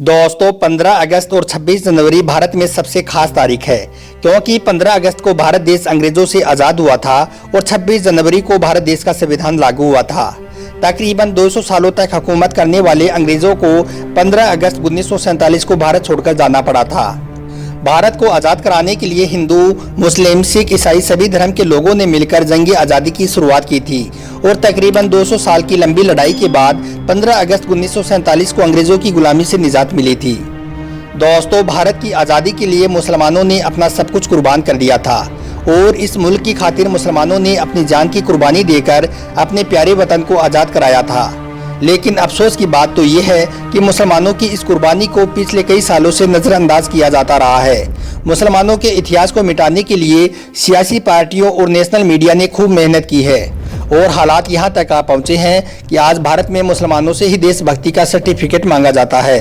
दोस्तों 15 अगस्त और 26 जनवरी भारत में सबसे खास तारीख है, क्योंकि 15 अगस्त को भारत देश अंग्रेजों से आज़ाद हुआ था और 26 जनवरी को भारत देश का संविधान लागू हुआ था। तकरीबन 200 सालों तक हुकूमत करने वाले अंग्रेजों को 15 अगस्त 1947 को भारत छोड़कर जाना पड़ा था। भारत को आज़ाद कराने के लिए हिंदू, मुस्लिम, सिख, ईसाई सभी धर्म के लोगों ने मिलकर जंग आज़ादी की शुरुआत की थी और तकरीबन 200 साल की लंबी लड़ाई के बाद 15 अगस्त 1947 को अंग्रेजों की गुलामी से निजात मिली थी। दोस्तों, भारत की आज़ादी के लिए मुसलमानों ने अपना सब कुछ कुर्बान कर दिया था और इस मुल्क की खातिर मुसलमानों ने अपनी जान की कुर्बानी देकर अपने प्यारे वतन को आज़ाद कराया था। लेकिन अफसोस की बात तो ये है कि मुसलमानों की इस कुर्बानी को पिछले कई सालों से नज़रअंदाज किया जाता रहा है। मुसलमानों के इतिहास को मिटाने के लिए सियासी पार्टियों और नेशनल मीडिया ने खूब मेहनत की है और हालात यहाँ तक आ पहुँचे हैं कि आज भारत में मुसलमानों से ही देशभक्ति का सर्टिफिकेट मांगा जाता है।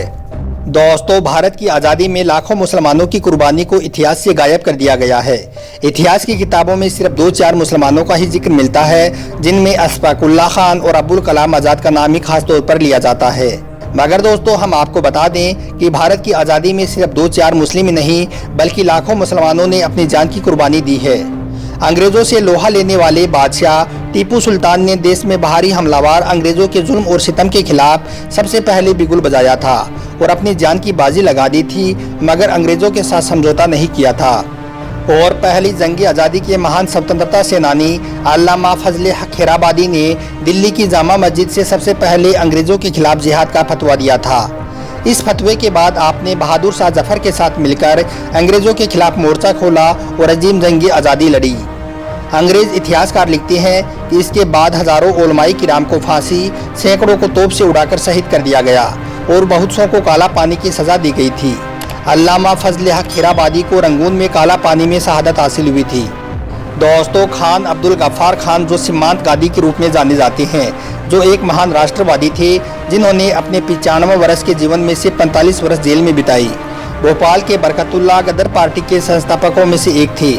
दोस्तों, भारत की आज़ादी में लाखों मुसलमानों की कुर्बानी को इतिहास से गायब कर दिया गया है। इतिहास की किताबों में सिर्फ 2-4 मुसलमानों का ही जिक्र मिलता है, जिनमें अशफाकुल्लाह खान और अब्दुल कलाम आज़ाद का नाम ही खास तौर पर लिया जाता है। मगर दोस्तों, हम आपको बता दें कि भारत की आज़ादी में सिर्फ 2-4 मुस्लिम ही नहीं बल्कि लाखों मुसलमानों ने अपनी जान की कुर्बानी दी है। अंग्रेजों से लोहा लेने वाले बादशाह टीपू सुल्तान ने देश में बाहरी हमलावर अंग्रेजों के जुल्म और सितम के खिलाफ सबसे पहले बिगुल बजाया था और अपनी जान की बाजी लगा दी थी, मगर अंग्रेजों के साथ समझौता नहीं किया था। और पहली जंग आज़ादी के महान स्वतंत्रता सेनानी अल्लामा फजले हक खैराबादी ने दिल्ली की जामा मस्जिद से सबसे पहले अंग्रेजों के खिलाफ जिहाद का फतवा दिया था। इस फतवे के बाद आपने बहादुर शाह जफर के साथ मिलकर अंग्रेजों के खिलाफ मोर्चा खोला और अजीम जंग आज़ादी लड़ी। अंग्रेज इतिहासकार लिखते हैं कि इसके बाद हजारों उलमाए किराम को फांसी, सैकड़ों को तोप से उड़ाकर शहीद कर दिया गया और बहुत सौ को काला पानी की सज़ा दी गई थी। अल्लामा फजले हक खैराबादी को रंगून में काला पानी में शहादत हासिल हुई थी। दोस्तों, खान अब्दुल गफ्फार खान, जो सीमांत गादी के रूप में जाने जाते हैं, जो एक महान राष्ट्रवादी थे जिन्होंने अपने 95 वर्ष के जीवन में से 45 वर्ष जेल में बिताई, भोपाल के बरकतुल्लाह गदर पार्टी के संस्थापकों में से एक थे,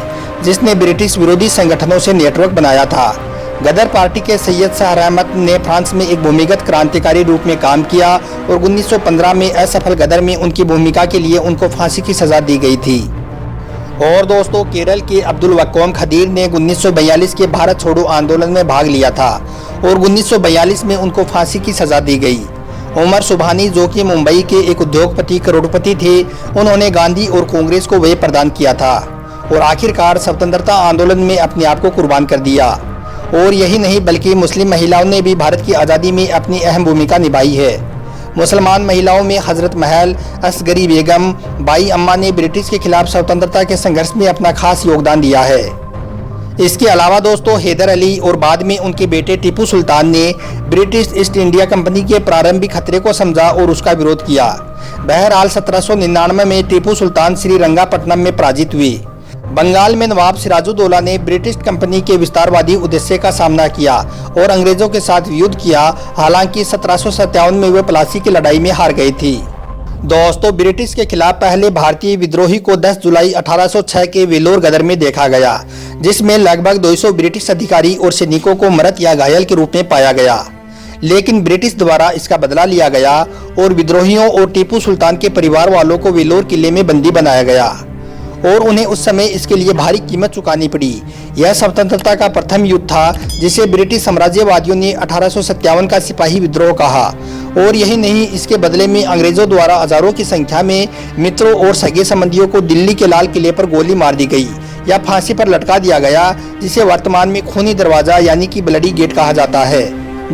जिसने ब्रिटिश विरोधी संगठनों से नेटवर्क बनाया था। गदर पार्टी के सैयद शाह रहमत ने फ्रांस में एक भूमिगत क्रांतिकारी रूप में काम किया और 1915 में असफल गदर में उनकी भूमिका के लिए उनको फांसी की सज़ा दी गई थी। और दोस्तों, केरल के अब्दुल वक्कोम खदीर ने 1942 के भारत छोड़ो आंदोलन में भाग लिया था और 1942 में उनको फांसी की सज़ा दी गई। उमर सुबहानी, जो कि मुंबई के एक उद्योगपति करोड़पति थे, उन्होंने गांधी और कांग्रेस को वही प्रदान किया था और आखिरकार स्वतंत्रता आंदोलन में अपने आप को कुर्बान कर दिया। और यही नहीं बल्कि मुस्लिम महिलाओं ने भी भारत की आज़ादी में अपनी अहम भूमिका निभाई है। मुसलमान महिलाओं में हज़रत महल, असगरी बेगम, बाई अम्मा ने ब्रिटिश के खिलाफ स्वतंत्रता के संघर्ष में अपना खास योगदान दिया है। इसके अलावा दोस्तों, हैदर अली और बाद में उनके बेटे टीपू सुल्तान ने ब्रिटिश ईस्ट इंडिया कंपनी के प्रारंभिक खतरे को समझा और उसका विरोध किया। बहरहाल 1799 में टीपू सुल्तान श्रीरंगापट्टनम में पराजित हुए। बंगाल में नवाब सिराजुद्दौला ने ब्रिटिश कंपनी के विस्तारवादी उद्देश्य का सामना किया और अंग्रेजों के साथ युद्ध किया। हालांकि 1757 में वे प्लासी की लड़ाई में हार गई थी। दोस्तों, ब्रिटिश के खिलाफ पहले भारतीय विद्रोही को 10 जुलाई 1806 के वेलोर गदर में देखा गया, जिसमें लगभग 200 ब्रिटिश अधिकारी और सैनिकों को मृत या घायल के रूप में पाया गया। लेकिन ब्रिटिश द्वारा इसका बदला लिया गया और विद्रोहियों और टीपू सुल्तान के परिवार वालों को वेलोर किले में बंदी बनाया गया और उन्हें उस समय इसके लिए भारी कीमत चुकानी पड़ी। यह स्वतंत्रता का प्रथम युद्ध था, जिसे ब्रिटिश साम्राज्यवादियों ने 1857 का सिपाही विद्रोह कहा। और यही नहीं, इसके बदले में अंग्रेजों द्वारा हजारों की संख्या में मित्रों और सगे संबंधियों को दिल्ली के लाल किले पर गोली मार दी गई या फांसी पर लटका दिया गया, जिसे वर्तमान में खूनी दरवाजा यानी कि ब्लडी गेट कहा जाता है।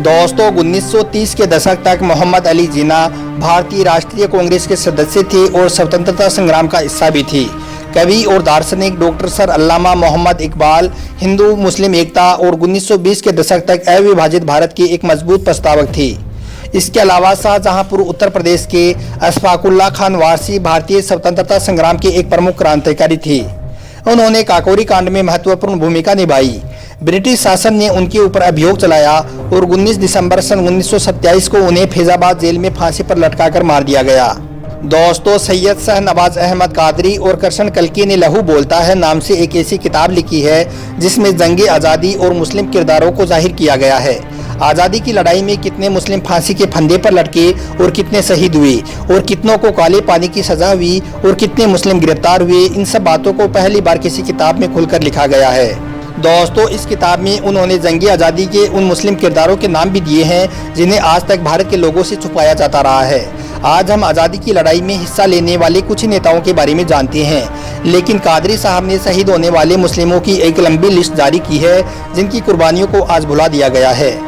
दोस्तों, 1930 के दशक तक मोहम्मद अली जिन्ना भारतीय राष्ट्रीय कांग्रेस के सदस्य थे और स्वतंत्रता संग्राम का हिस्सा भी थे। कवि और दार्शनिक डॉक्टर सर अल्लामा मोहम्मद इकबाल हिंदू मुस्लिम एकता और 1920 के दशक तक अविभाजित भारत के एक मजबूत प्रस्तावक थे। इसके अलावा शाहजहांपुर उत्तर प्रदेश के अशफाकुल्लाह खान वारसी भारतीय स्वतंत्रता संग्राम के एक प्रमुख क्रांतिकारी थे। उन्होंने काकोरी कांड में महत्वपूर्ण भूमिका निभाई। ब्रिटिश शासन ने उनके ऊपर अभियोग चलाया और 19 दिसंबर सन 1927 को उन्हें फैजाबाद जेल में फांसी पर लटकाकर मार दिया गया। दोस्तों, सैयद शाहनवाज अहमद कादरी और कृष्ण कल्की ने लहू बोलता है नाम से एक ऐसी किताब लिखी है जिसमें जंग आज़ादी और मुस्लिम किरदारों को जाहिर किया गया है। आज़ादी की लड़ाई में कितने मुस्लिम फांसी के फंदे पर लटके और कितने शहीद हुए और कितनों को काले पानी की सजा हुई और कितने मुस्लिम गिरफ्तार हुए, इन सब बातों को पहली बार किसी किताब में खुलकर लिखा गया है। दोस्तों, इस किताब में उन्होंने जंगी आज़ादी के उन मुस्लिम किरदारों के नाम भी दिए हैं जिन्हें आज तक भारत के लोगों से छुपाया जाता रहा है। आज हम आज़ादी की लड़ाई में हिस्सा लेने वाले कुछ नेताओं के बारे में जानते हैं, लेकिन कादरी साहब ने शहीद होने वाले मुस्लिमों की एक लंबी लिस्ट जारी की है जिनकी कुर्बानियों को आज भुला दिया गया है।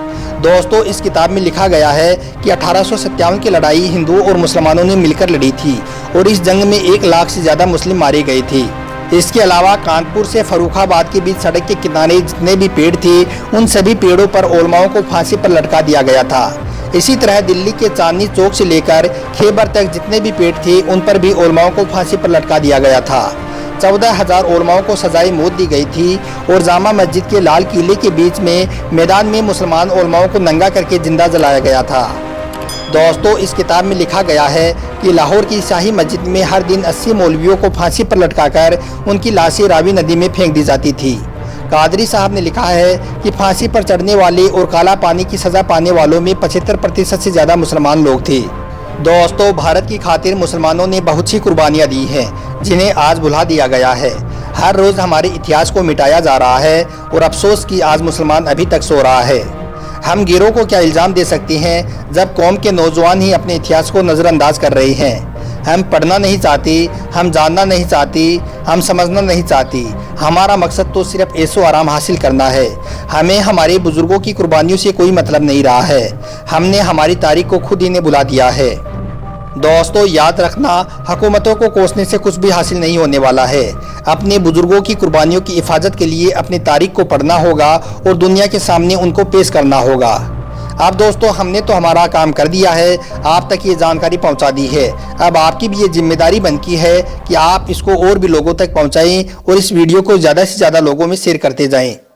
दोस्तों, इस किताब में लिखा गया है कि 1857 की लड़ाई हिंदुओं और मुसलमानों ने मिलकर लड़ी थी और इस जंग में 1 लाख से ज़्यादा मुस्लिम मारे गए थे। इसके अलावा कानपुर से फर्रुखाबाद के बीच सड़क के किनारे जितने भी पेड़ थे उन सभी पेड़ों पर उलमाओं को फांसी पर लटका दिया गया था। इसी तरह दिल्ली के चांदनी चौक से लेकर खैबर तक जितने भी पेड़ थे उन पर भी उलमाओं को फांसी पर लटका दिया गया था। 14,000 उलमाओं को सजाए मौत दी गई थी और जामा मस्जिद के लाल किले के बीच में मैदान में मुसलमान उलमाओं को नंगा करके जिंदा जलाया गया था। दोस्तों, इस किताब में लिखा गया है कि लाहौर की शाही मस्जिद में हर दिन 80 मौलवियों को फांसी पर लटकाकर उनकी लाशें रावी नदी में फेंक दी जाती थी। कादरी साहब ने लिखा है कि फांसी पर चढ़ने वाले और काला पानी की सज़ा पाने वालों में 75% से ज़्यादा मुसलमान लोग थे। दोस्तों, भारत की खातिर मुसलमानों ने बहुत सी कुर्बानियाँ दी हैं जिन्हें आज भुला दिया गया है। हर रोज़ हमारे इतिहास को मिटाया जा रहा है और अफसोस कि आज मुसलमान अभी तक सो रहा है। हम गिरोह को क्या इल्ज़ाम दे सकते हैं जब कौम के नौजवान ही अपने इतिहास को नज़रअंदाज कर रहे हैं। हम पढ़ना नहीं चाहते, हम जानना नहीं चाहते, हम समझना नहीं चाहते। हमारा मकसद तो सिर्फ ऐशो आराम हासिल करना है। हमें हमारे बुजुर्गों की कुर्बानियों से कोई मतलब नहीं रहा है। हमने हमारी तारीख को खुद ही ने बुला दिया है। दोस्तों, याद रखना, हुकूमतों को कोसने से कुछ भी हासिल नहीं होने वाला है। अपने बुजुर्गों की कुर्बानियों की हिफाजत के लिए अपनी तारीख को पढ़ना होगा और दुनिया के सामने उनको पेश करना होगा। अब दोस्तों, हमने तो हमारा काम कर दिया है, आप तक ये जानकारी पहुंचा दी है। अब आपकी भी ये जिम्मेदारी बनती है कि आप इसको और भी लोगों तक पहुंचाएं और इस वीडियो को ज़्यादा से ज़्यादा लोगों में शेयर करते जाएं।